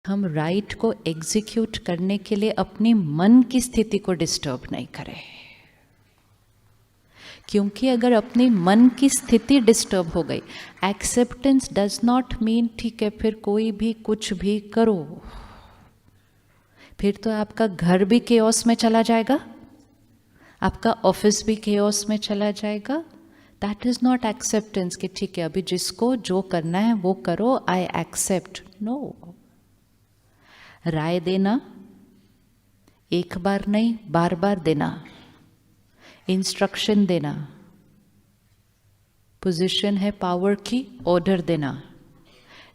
हम राइट को एग्जीक्यूट करने के लिए अपनी मन की स्थिति को डिस्टर्ब नहीं करें, क्योंकि अगर अपनी मन की स्थिति डिस्टर्ब हो गई, एक्सेप्टेंस डज नॉट मीन ठीक है फिर कोई भी कुछ भी करो, फिर तो आपका घर भी केओस में चला जाएगा, आपका ऑफिस भी केओस में चला जाएगा। दैट इज नॉट एक्सेप्टेंस कि ठीक है अभी जिसको जो करना है वो करो, आई एक्सेप्ट। नो, राय देना एक बार नहीं बार बार देना, इंस्ट्रक्शन देना, पोजीशन है पावर की, ऑर्डर देना,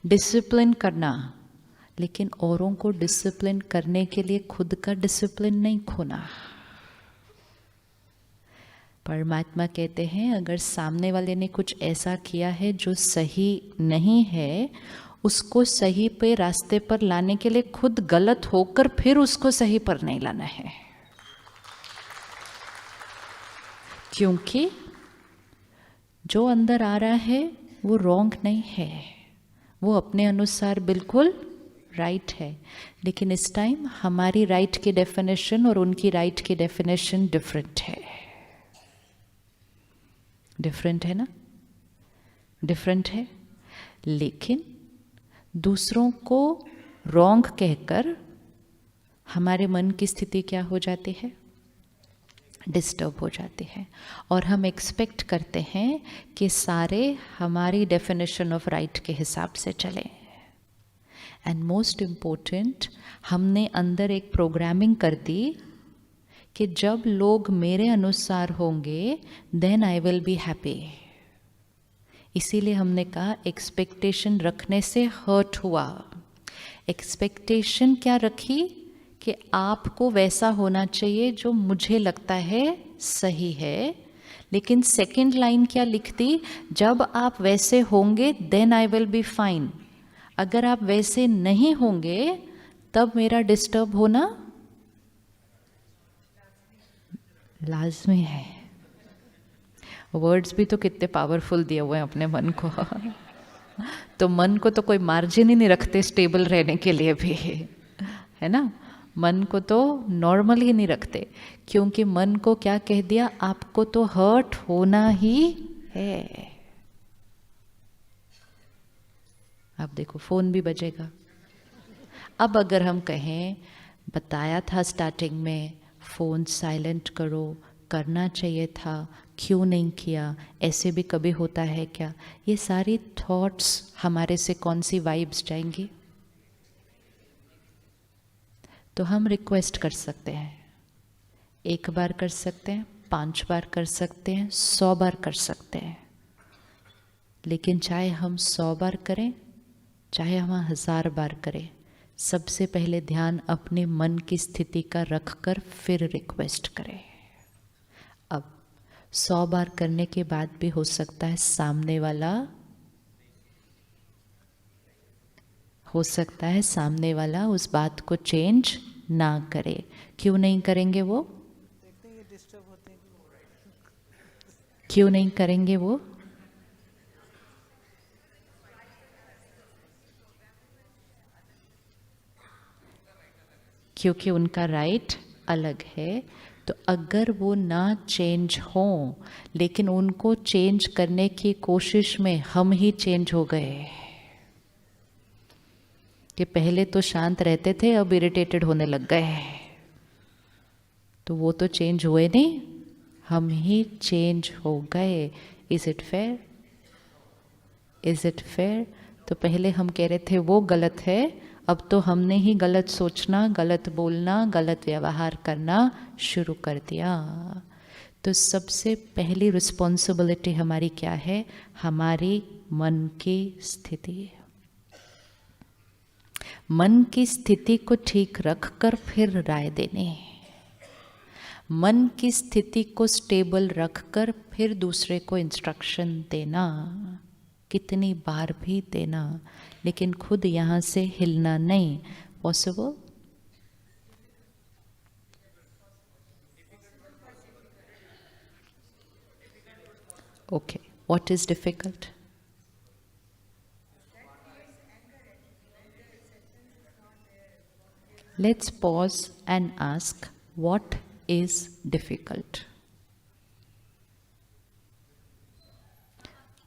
डिसिप्लिन करना, लेकिन औरों को डिसिप्लिन करने के लिए खुद का डिसिप्लिन नहीं खोना। परमात्मा कहते हैं अगर सामने वाले ने कुछ ऐसा किया है जो सही नहीं है, उसको सही पे रास्ते पर लाने के लिए खुद गलत होकर फिर उसको सही पर नहीं लाना है, क्योंकि जो अंदर आ रहा है वो रॉन्ग नहीं है, वो अपने अनुसार बिल्कुल राइट है। लेकिन इस टाइम हमारी राइट की डेफिनेशन और उनकी राइट की डेफिनेशन डिफरेंट है। डिफरेंट है ना, डिफरेंट है। लेकिन दूसरों को रॉन्ग कहकर हमारे मन की स्थिति क्या हो जाती है, डिस्टर्ब हो जाती है, और हम एक्सपेक्ट करते हैं कि सारे हमारी डेफिनेशन ऑफ राइट के हिसाब से चलें। एंड मोस्ट इम्पोर्टेंट, हमने अंदर एक प्रोग्रामिंग कर दी कि जब लोग मेरे अनुसार होंगे then I will be happy. इसीलिए हमने कहा एक्सपेक्टेशन रखने से हर्ट हुआ। एक्सपेक्टेशन क्या रखी कि आपको वैसा होना चाहिए जो मुझे लगता है सही है, लेकिन सेकंड लाइन क्या लिखती, जब आप वैसे होंगे then I will be fine. अगर आप वैसे नहीं होंगे तब मेरा डिस्टर्ब होना लाजमी है। वर्ड्स भी तो कितने पावरफुल दिए हुए हैं अपने मन को तो मन को तो कोई मार्जिन ही नहीं रखते स्टेबल रहने के लिए भी, है ना। मन को तो नॉर्मल ही नहीं रखते, क्योंकि मन को क्या कह दिया, आपको तो हर्ट होना ही है। अब देखो फोन भी बजेगा। अब अगर हम कहें बताया था स्टार्टिंग में फ़ोन साइलेंट करो, करना चाहिए था, क्यों नहीं किया, ऐसे भी कभी होता है क्या, ये सारी थॉट्स हमारे से कौन सी वाइब्स जाएंगी। तो हम रिक्वेस्ट कर सकते हैं, एक बार कर सकते हैं, 5 बार कर सकते हैं, 100 बार कर सकते हैं। लेकिन चाहे हम 100 बार करें, चाहे हम 1000 बार करें, सबसे पहले ध्यान अपने मन की स्थिति का रखकर फिर रिक्वेस्ट करें। अब 100 बार करने के बाद भी हो सकता है सामने वाला उस बात को चेंज ना करे। क्यों नहीं करेंगे वो, क्यों नहीं करेंगे वो, क्योंकि उनका राइट अलग है। तो अगर वो ना चेंज हो, लेकिन उनको चेंज करने की कोशिश में हम ही चेंज हो गए, कि पहले तो शांत रहते थे अब इरिटेटेड होने लग गए, तो वो तो चेंज हुए नहीं, हम ही चेंज हो गए। Is it fair, is it fair. तो पहले हम कह रहे थे वो गलत है, अब तो हमने ही गलत सोचना, गलत बोलना, गलत व्यवहार करना शुरू कर दिया। तो सबसे पहली रिस्पॉन्सिबिलिटी हमारी क्या है, हमारी मन की स्थिति। मन की स्थिति को ठीक रखकर फिर राय देनी, मन की स्थिति को स्टेबल रखकर फिर दूसरे को इंस्ट्रक्शन देना, कितनी बार भी देना, लेकिन खुद यहाँ से हिलना नहीं। Possible? Okay, what is difficult? Let's pause and ask, what is difficult?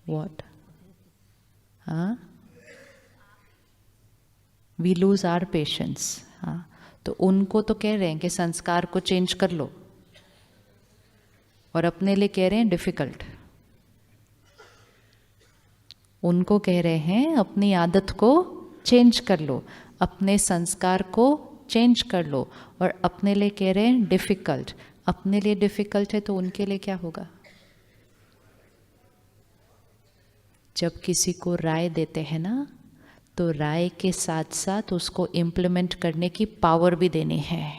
What? We lose our patience. तो उनको तो कह रहे हैं कि संस्कार को चेंज कर लो, और अपने लिए कह रहे हैं डिफिकल्ट। उनको कह रहे हैं अपनी आदत को चेंज कर लो, अपने संस्कार को चेंज कर लो, और अपने लिए कह रहे हैं डिफिकल्ट। अपने लिए डिफिकल्ट है तो उनके लिए क्या होगा? जब किसी को राय देते हैं ना, तो राय के साथ साथ उसको इम्प्लीमेंट करने की पावर भी देनी है।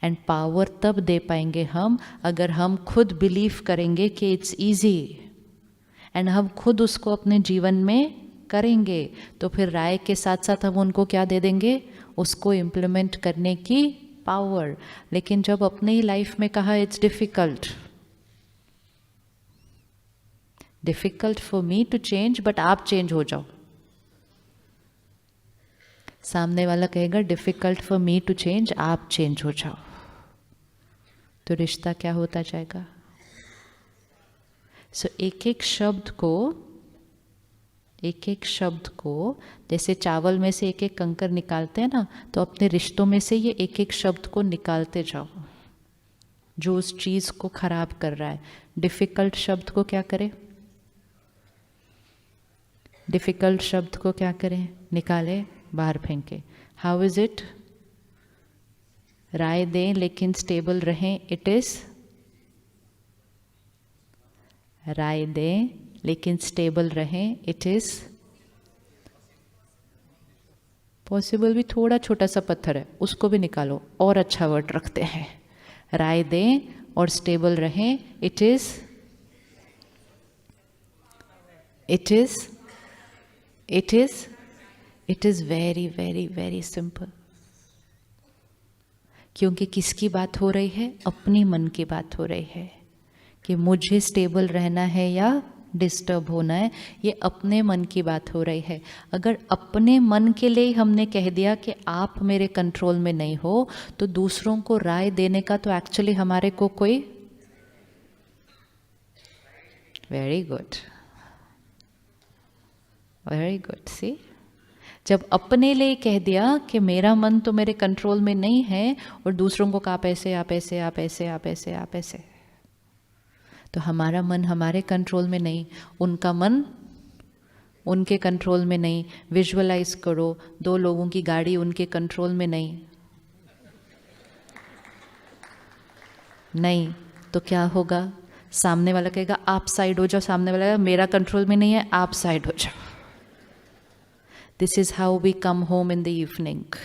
एंड पावर तब दे पाएंगे हम अगर हम खुद बिलीव करेंगे कि इट्स इजी, एंड हम खुद उसको अपने जीवन में करेंगे। तो फिर राय के साथ साथ हम उनको क्या दे देंगे? उसको इम्प्लीमेंट करने की पावर। लेकिन जब अपने ही लाइफ में कहा it's difficult, difficult for me to change, but आप चेंज हो जाओ। सामने वाला कहेगा difficult for me to change, आप चेंज हो जाओ। तो रिश्ता क्या होता जाएगा? सो एक एक शब्द को जैसे चावल में से एक एक कंकर निकालते हैं ना, तो अपने रिश्तों में से ये एक एक शब्द को निकालते जाओ जो उस चीज को खराब कर रहा है। डिफिकल्ट शब्द को क्या करें? डिफिकल्ट शब्द को क्या करें? निकाले, बाहर फेंके। How is it? राय दें लेकिन स्टेबल रहें, इट इज। राय दें लेकिन स्टेबल रहें, इट इज पॉसिबल। भी थोड़ा छोटा सा पत्थर है, उसको भी निकालो, और अच्छा वर्ड रखते हैं। राय दें और स्टेबल रहें, it is. It is it is it is very very very simple. क्योंकि किसकी बात हो रही है? अपनी मन की बात हो रही है कि मुझे स्टेबल रहना है या डिस्टर्ब होना है। ये अपने मन की बात हो रही है। अगर अपने मन के लिए हमने कह दिया कि आप मेरे कंट्रोल में नहीं हो, तो दूसरों को राय देने का तो एक्चुअली हमारे को कोई। Very good, very good. See, जब अपने लिए कह दिया कि मेरा मन तो मेरे कंट्रोल में नहीं है, और दूसरों को आप ऐसे, आप ऐसे, आप ऐसे, आप ऐसे, आप ऐसे, तो हमारा मन हमारे कंट्रोल में नहीं, उनका मन उनके कंट्रोल में नहीं। विजुअलाइज करो, दो लोगों की गाड़ी उनके कंट्रोल में नहीं। नहीं तो क्या होगा? सामने वाला कहेगा आप साइड हो जाओ, सामने वाला कहेगा मेरा कंट्रोल में नहीं है, आप साइड हो जाओ। This is how we come home in the evening.